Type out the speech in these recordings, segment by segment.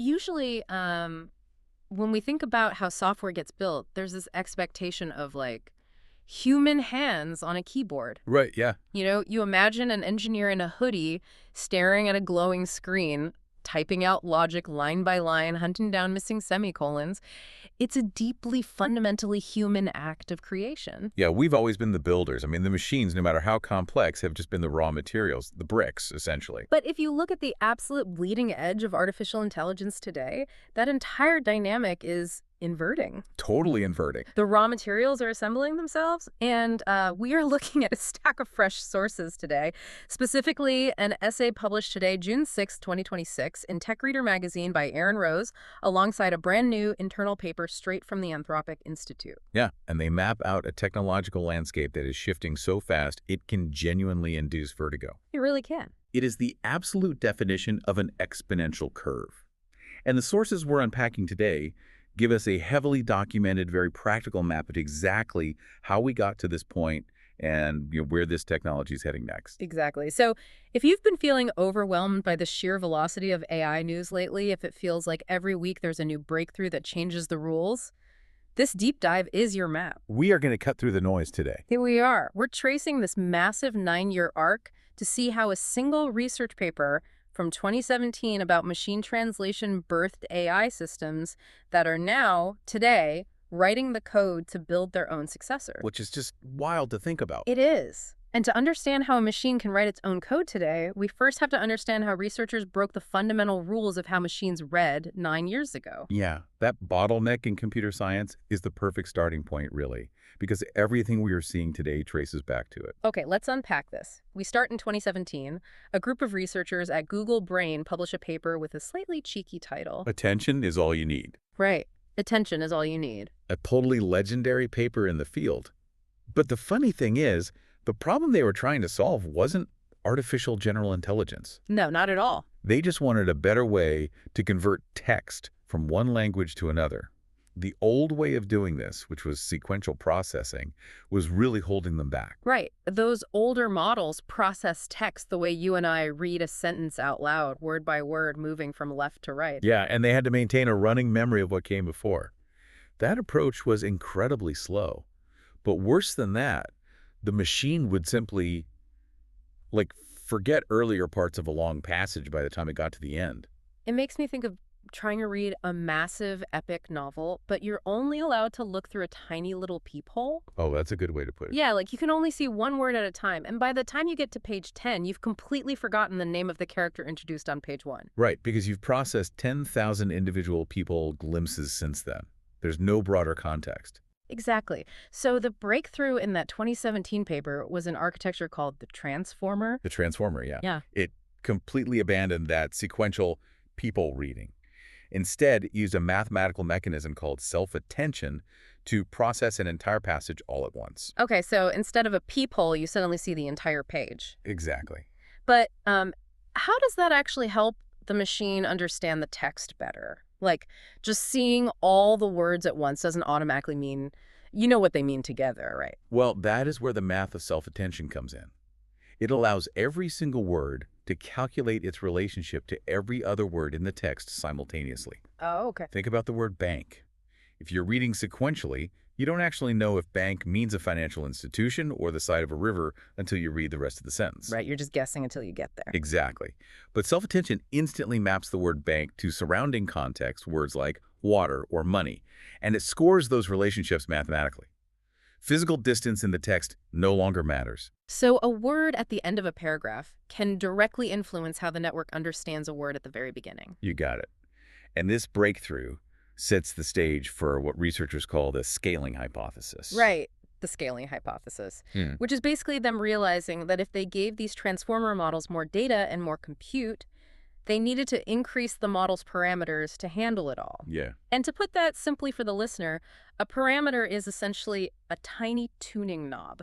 Usually, when we think about how software gets built, there's this expectation of like human hands on a keyboard. Right, yeah. You know, you imagine an engineer in a hoodie staring at a glowing screen, typing out logic line by line, hunting down missing semicolons. It's a deeply, fundamentally human act of creation. Yeah, we've always been the builders. I mean, the machines, no matter how complex, have just been the raw materials, the bricks, essentially. But if you look at the absolute bleeding edge of artificial intelligence today, that entire dynamic is inverting. Totally inverting. The raw materials are assembling themselves, and we are looking at a stack of fresh sources today, specifically an essay published today, June 6, 2026, in Tech Reader magazine by Aaron Rose, alongside a brand new internal paper straight from the Anthropic Institute. Yeah, and they map out a technological landscape that is shifting so fast it can genuinely induce vertigo. It really can. It is the absolute definition of an exponential curve. And the sources we're unpacking today give us a heavily documented, very practical map of exactly how we got to this point and where this technology is heading next. Exactly. So if you've been feeling overwhelmed by the sheer velocity of AI news lately, if it feels like every week there's a new breakthrough that changes the rules, this deep dive is your map. We are going to cut through the noise today. Here we are. We're tracing this massive 9-year arc to see how a single research paper from 2017 about machine translation birthed AI systems that are now, today, writing the code to build their own successor. Which is just wild to think about. It is. And to understand how a machine can write its own code today, we first have to understand how researchers broke the fundamental rules of how machines read 9 years ago. Yeah, that bottleneck in computer science is the perfect starting point, really, because everything we are seeing today traces back to it. Okay, let's unpack this. We start in 2017. A group of researchers at Google Brain publish a paper with a slightly cheeky title. Attention is all you need. Right. Attention is all you need. A totally legendary paper in the field. But the funny thing is, the problem they were trying to solve wasn't artificial general intelligence. No, not at all. They just wanted a better way to convert text from one language to another. The old way of doing this, which was sequential processing, was really holding them back. Right. Those older models process text the way you and I read a sentence out loud, word by word, moving from left to right. Yeah, and they had to maintain a running memory of what came before. That approach was incredibly slow. But worse than that, the machine would simply, forget earlier parts of a long passage by the time it got to the end. It makes me think of trying to read a massive epic novel, but you're only allowed to look through a tiny little peephole. Oh, that's a good way to put it. Yeah, you can only see one word at a time. And by the time you get to page 10, you've completely forgotten the name of the character introduced on page 1. Right, because you've processed 10,000 individual people glimpses since then. There's no broader context. Exactly. So the breakthrough in that 2017 paper was an architecture called the transformer. The transformer, yeah. Yeah. It completely abandoned that sequential people reading. Instead, it used a mathematical mechanism called self-attention to process an entire passage all at once. Okay, so instead of a peephole, you suddenly see the entire page. Exactly. But how does that actually help the machine understand the text better? Just seeing all the words at once doesn't automatically mean you know what they mean together, right? Well, that is where the math of self-attention comes in. It allows every single word to calculate its relationship to every other word in the text simultaneously. Oh, okay. Think about the word bank. If you're reading sequentially, you don't actually know if bank means a financial institution or the side of a river until you read the rest of the sentence. Right, you're just guessing until you get there. Exactly. But self-attention instantly maps the word bank to surrounding context, words like water or money, and it scores those relationships mathematically. Physical distance in the text no longer matters. So a word at the end of a paragraph can directly influence how the network understands a word at the very beginning. You got it. And this breakthrough sets the stage for what researchers call the scaling hypothesis. Right, the scaling hypothesis, which is basically them realizing that if they gave these transformer models more data and more compute, they needed to increase the model's parameters to handle it all. Yeah. And to put that simply for the listener, a parameter is essentially a tiny tuning knob,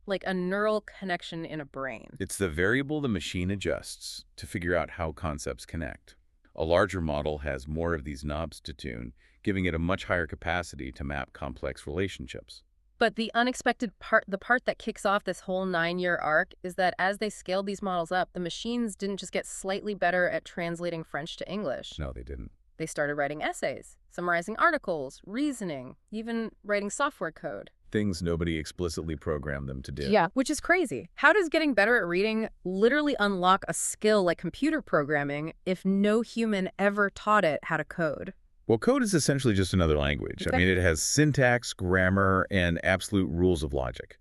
like a neural connection in a brain. It's the variable the machine adjusts to figure out how concepts connect. A larger model has more of these knobs to tune, giving it a much higher capacity to map complex relationships. But the unexpected part, the part that kicks off this whole 9-year arc, is that as they scaled these models up, the machines didn't just get slightly better at translating French to English. No, they didn't. They started writing essays, summarizing articles, reasoning, even writing software code. Things nobody explicitly programmed them to do. Yeah, which is crazy. How does getting better at reading literally unlock a skill like computer programming if no human ever taught it how to code? Well, code is essentially just another language. I mean, it has syntax, grammar, and absolute rules of logic.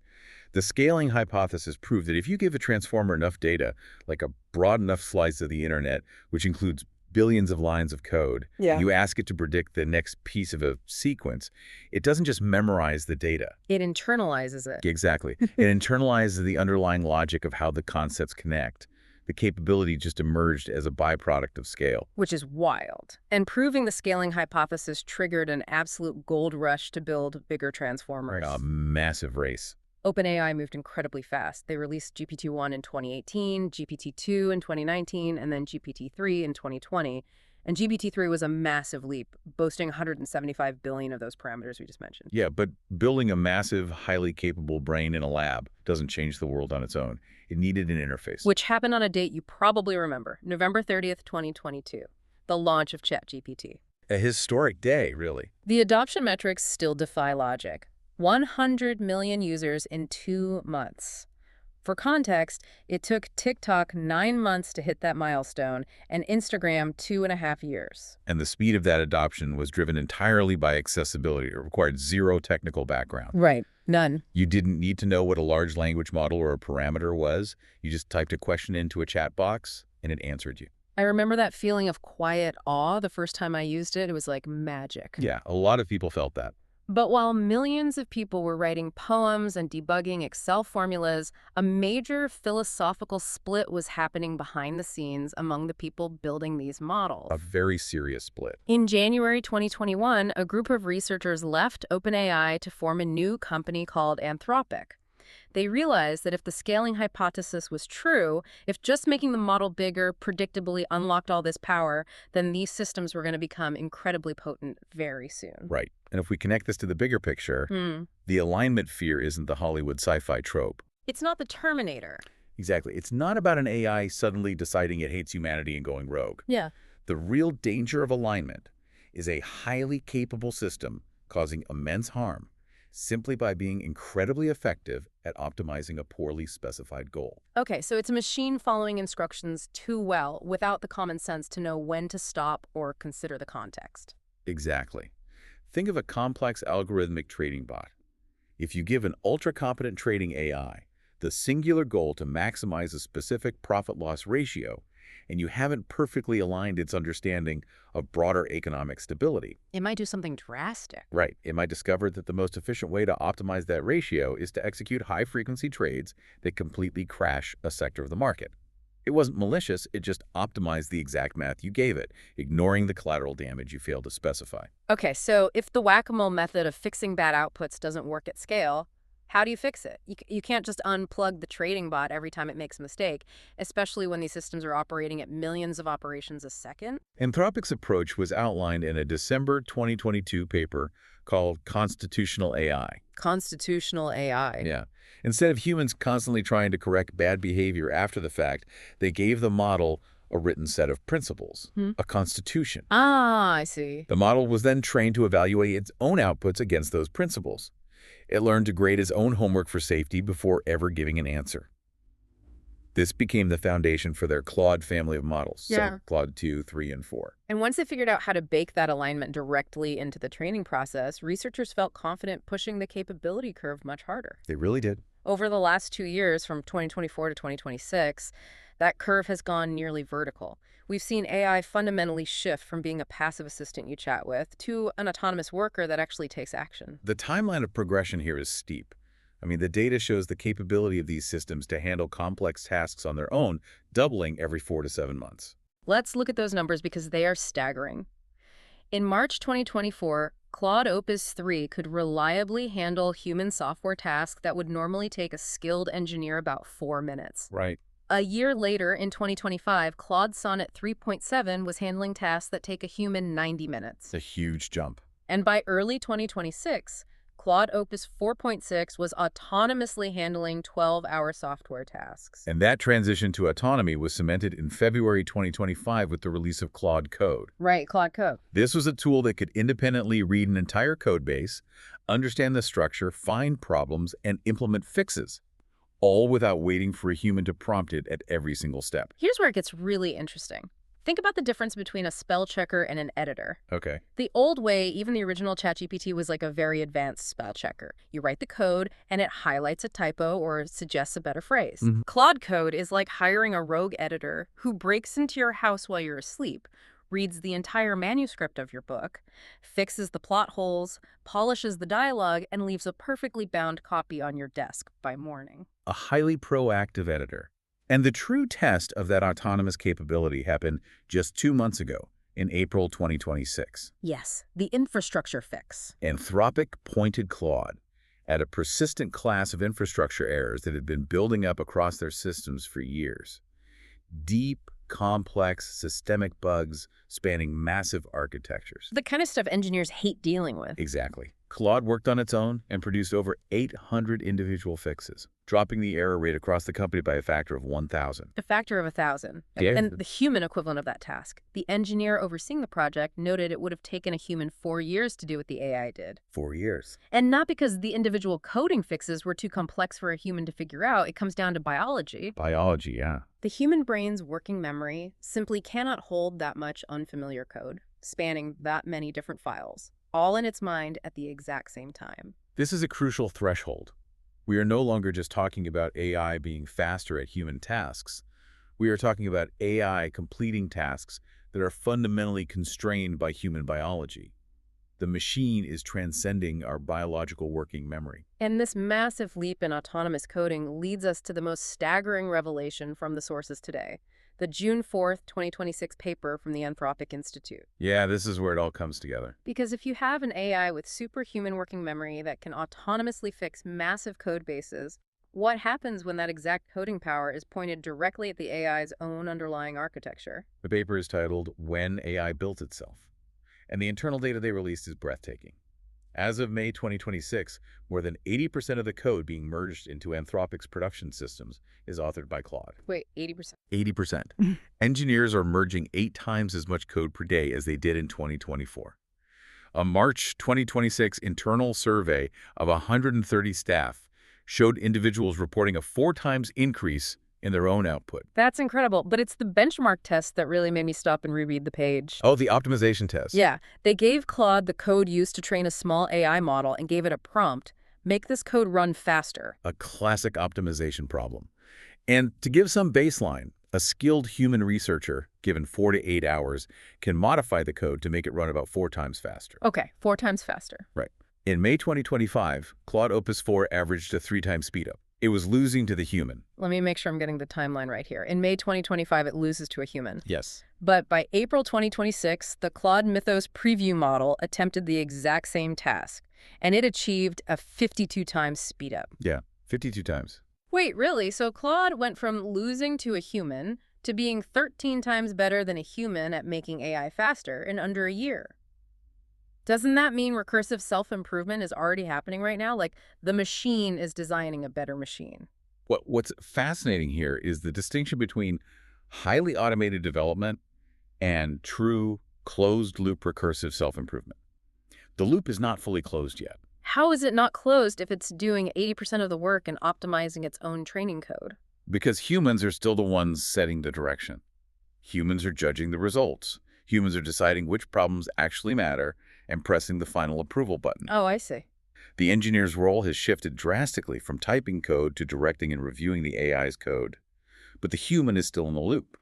The scaling hypothesis proved that if you give a transformer enough data, like a broad enough slice of the internet, which includes billions of lines of code, you ask it to predict the next piece of a sequence, it doesn't just memorize the data. It internalizes it. Exactly. It internalizes the underlying logic of how the concepts connect. The capability just emerged as a byproduct of scale. Which is wild. And proving the scaling hypothesis triggered an absolute gold rush to build bigger transformers. A massive race. OpenAI moved incredibly fast. They released GPT-1 in 2018, GPT-2 in 2019, and then GPT-3 in 2020. And GPT-3 was a massive leap, boasting 175 billion of those parameters we just mentioned. Yeah, but building a massive, highly capable brain in a lab doesn't change the world on its own. It needed an interface. Which happened on a date you probably remember, November 30th, 2022, the launch of ChatGPT. A historic day, really. The adoption metrics still defy logic. 100 million users in 2 months. For context, it took TikTok 9 months to hit that milestone and Instagram 2.5 years. And the speed of that adoption was driven entirely by accessibility. It required zero technical background. Right. None. You didn't need to know what a large language model or a parameter was. You just typed a question into a chat box, and it answered you. I remember that feeling of quiet awe the first time I used it. It was like magic. Yeah, a lot of people felt that. But while millions of people were writing poems and debugging Excel formulas, a major philosophical split was happening behind the scenes among the people building these models. A very serious split. In January 2021, a group of researchers left OpenAI to form a new company called Anthropic. They realized that if the scaling hypothesis was true, if just making the model bigger predictably unlocked all this power, then these systems were going to become incredibly potent very soon. Right. And if we connect this to the bigger picture, the alignment fear isn't the Hollywood sci-fi trope. It's not the Terminator. Exactly. It's not about an AI suddenly deciding it hates humanity and going rogue. Yeah. The real danger of alignment is a highly capable system causing immense harm simply by being incredibly effective at optimizing a poorly specified goal. Okay, so it's a machine following instructions too well without the common sense to know when to stop or consider the context. Exactly. Think of a complex algorithmic trading bot. If you give an ultra-competent trading AI the singular goal to maximize a specific profit-loss ratio, and you haven't perfectly aligned its understanding of broader economic stability. It might do something drastic. Right. It might discover that the most efficient way to optimize that ratio is to execute high-frequency trades that completely crash a sector of the market. It wasn't malicious, it just optimized the exact math you gave it, ignoring the collateral damage you failed to specify. Okay, so if the whack-a-mole method of fixing bad outputs doesn't work at scale, how do you fix it? You can't just unplug the trading bot every time it makes a mistake, especially when these systems are operating at millions of operations a second. Anthropic's approach was outlined in a December 2022 paper called Constitutional AI. Constitutional AI. Yeah. Instead of humans constantly trying to correct bad behavior after the fact, they gave the model a written set of principles, a constitution. Ah, I see. The model was then trained to evaluate its own outputs against those principles. It learned to grade its own homework for safety before ever giving an answer. This became the foundation for their Claude family of models, so Claude 2, 3, and 4. And once they figured out how to bake that alignment directly into the training process, researchers felt confident pushing the capability curve much harder. They really did. Over the last 2 years, from 2024 to 2026, that curve has gone nearly vertical. We've seen AI fundamentally shift from being a passive assistant you chat with to an autonomous worker that actually takes action. The timeline of progression here is steep. I mean, the data shows the capability of these systems to handle complex tasks on their own, doubling every 4 to 7 months. Let's look at those numbers because they are staggering. In March 2024, Claude Opus 3 could reliably handle human software tasks that would normally take a skilled engineer about 4 minutes. Right. A year later, in 2025, Claude Sonnet 3.7 was handling tasks that take a human 90 minutes. It's a huge jump. And by early 2026, Claude Opus 4.6 was autonomously handling 12-hour software tasks. And that transition to autonomy was cemented in February 2025 with the release of Claude Code. Right, Claude Code. This was a tool that could independently read an entire code base, understand the structure, find problems, and implement fixes, all without waiting for a human to prompt it at every single step. Here's where it gets really interesting. Think about the difference between a spell checker and an editor. Okay. The old way, even the original ChatGPT, was like a very advanced spell checker. You write the code, and it highlights a typo or suggests a better phrase. Claude Code is like hiring a rogue editor who breaks into your house while you're asleep, reads the entire manuscript of your book, fixes the plot holes, polishes the dialogue, and leaves a perfectly bound copy on your desk by morning. A highly proactive editor. And the true test of that autonomous capability happened just 2 months ago, in April 2026. Yes, the infrastructure fix. Anthropic pointed Claude at a persistent class of infrastructure errors that had been building up across their systems for years. Deep, complex, systemic bugs spanning massive architectures. The kind of stuff engineers hate dealing with. Exactly. Claude worked on its own and produced over 800 individual fixes, dropping the error rate across the company by a factor of 1,000. A factor of 1,000. Yeah. And the human equivalent of that task. The engineer overseeing the project noted it would have taken a human 4 years to do what the AI did. 4 years. And not because the individual coding fixes were too complex for a human to figure out. It comes down to biology. Biology, yeah. The human brain's working memory simply cannot hold that much unfamiliar code, spanning that many different files, all in its mind at the exact same time. This is a crucial threshold. We are no longer just talking about AI being faster at human tasks. We are talking about AI completing tasks that are fundamentally constrained by human biology. The machine is transcending our biological working memory. And this massive leap in autonomous coding leads us to the most staggering revelation from the sources today, the June 4th, 2026 paper from the Anthropic Institute. Yeah, this is where it all comes together. Because if you have an AI with superhuman working memory that can autonomously fix massive code bases, what happens when that exact coding power is pointed directly at the AI's own underlying architecture? The paper is titled When AI Built Itself, and the internal data they released is breathtaking. As of May 2026, more than 80% of the code being merged into Anthropic's production systems is authored by Claude. Wait, 80%? 80%. Engineers are merging 8 times as much code per day as they did in 2024. A March 2026 internal survey of 130 staff showed individuals reporting a 4 times increase in their own output. That's incredible, but it's the benchmark test that really made me stop and reread the page. Oh, the optimization test. Yeah, they gave Claude the code used to train a small AI model and gave it a prompt, make this code run faster. A classic optimization problem. And to give some baseline, a skilled human researcher, given 4 to 8 hours, can modify the code to make it run about 4 times faster. Okay, 4 times faster. Right. In May 2025, Claude Opus 4 averaged a 3 times speedup. It was losing to the human. Let me make sure I'm getting the timeline right here. In May 2025, it loses to a human. Yes. But by April 2026, the Claude Mythos preview model attempted the exact same task, and it achieved a 52 times speedup. Yeah, 52 times. Wait, really? So Claude went from losing to a human to being 13 times better than a human at making AI faster in under a year. Doesn't that mean recursive self-improvement is already happening right now? Like, the machine is designing a better machine. What's fascinating here is the distinction between highly automated development and true closed-loop recursive self-improvement. The loop is not fully closed yet. How is it not closed if it's doing 80% of the work and optimizing its own training code? Because humans are still the ones setting the direction. Humans are judging the results. Humans are deciding which problems actually matter and pressing the final approval button. Oh, I see. The engineer's role has shifted drastically from typing code to directing and reviewing the AI's code. But the human is still in the loop.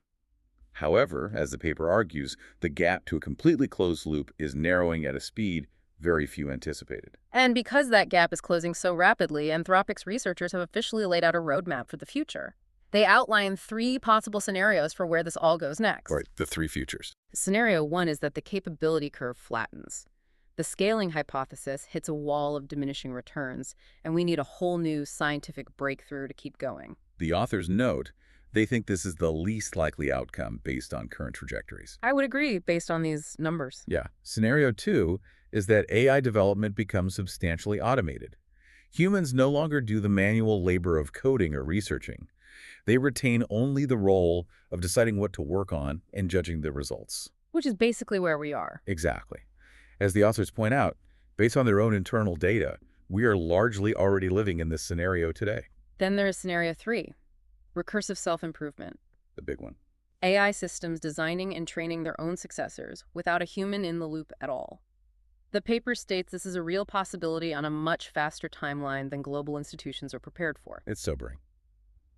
However, as the paper argues, the gap to a completely closed loop is narrowing at a speed very few anticipated. And because that gap is closing so rapidly, Anthropic's researchers have officially laid out a roadmap for the future. They outline 3 possible scenarios for where this all goes next. Right, the 3 futures. Scenario 1 is that the capability curve flattens. The scaling hypothesis hits a wall of diminishing returns, and we need a whole new scientific breakthrough to keep going. The authors note they think this is the least likely outcome based on current trajectories. I would agree based on these numbers. Yeah. Scenario 2 is that AI development becomes substantially automated. Humans no longer do the manual labor of coding or researching. They retain only the role of deciding what to work on and judging the results. Which is basically where we are. Exactly. As the authors point out, based on their own internal data, we are largely already living in this scenario today. Then there is scenario 3, recursive self-improvement. The big one. AI systems designing and training their own successors without a human in the loop at all. The paper states this is a real possibility on a much faster timeline than global institutions are prepared for. It's sobering.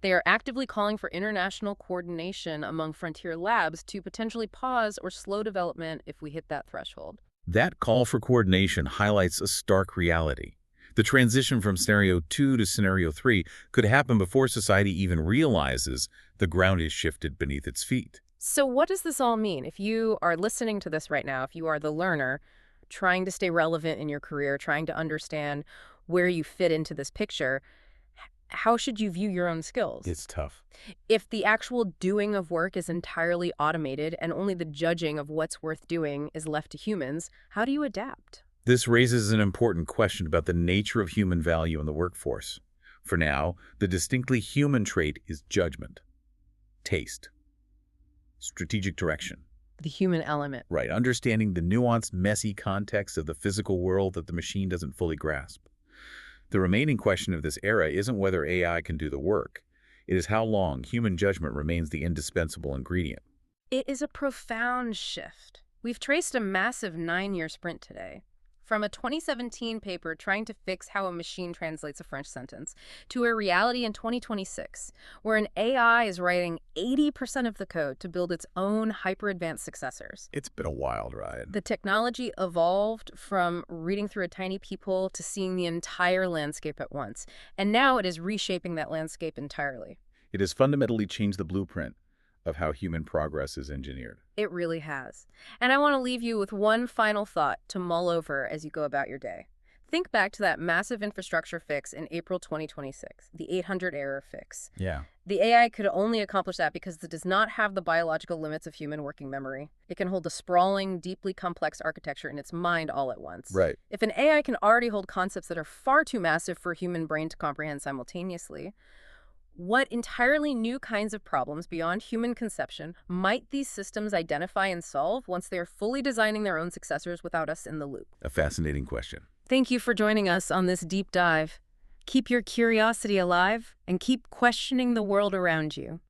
They are actively calling for international coordination among frontier labs to potentially pause or slow development if we hit that threshold. That call for coordination highlights a stark reality. The transition from scenario 2 to scenario 3 could happen before society even realizes the ground is shifted beneath its feet. So what does this all mean? If you are listening to this right now, if you are the learner, trying to stay relevant in your career, trying to understand where you fit into this picture, how should you view your own skills? It's tough. If the actual doing of work is entirely automated and only the judging of what's worth doing is left to humans, how do you adapt? This raises an important question about the nature of human value in the workforce. For now, the distinctly human trait is judgment, taste, strategic direction. The human element. Right, understanding the nuanced, messy context of the physical world that the machine doesn't fully grasp. The remaining question of this era isn't whether AI can do the work. It is how long human judgment remains the indispensable ingredient. It is a profound shift. We've traced a massive 9-year sprint today. From a 2017 paper trying to fix how a machine translates a French sentence, to a reality in 2026, where an AI is writing 80% of the code to build its own hyper-advanced successors. It's been a wild ride. The technology evolved from reading through a tiny peephole to seeing the entire landscape at once, and now it is reshaping that landscape entirely. It has fundamentally changed the blueprint of how human progress is engineered. It really has. And I want to leave you with one final thought to mull over as you go about your day. Think back to that massive infrastructure fix in April 2026, the 800 error fix. Yeah. The AI could only accomplish that because it does not have the biological limits of human working memory. It can hold a sprawling, deeply complex architecture in its mind all at once. Right. If an AI can already hold concepts that are far too massive for a human brain to comprehend simultaneously, what entirely new kinds of problems beyond human conception might these systems identify and solve once they are fully designing their own successors without us in the loop? A fascinating question. Thank you for joining us on this deep dive. Keep your curiosity alive and keep questioning the world around you.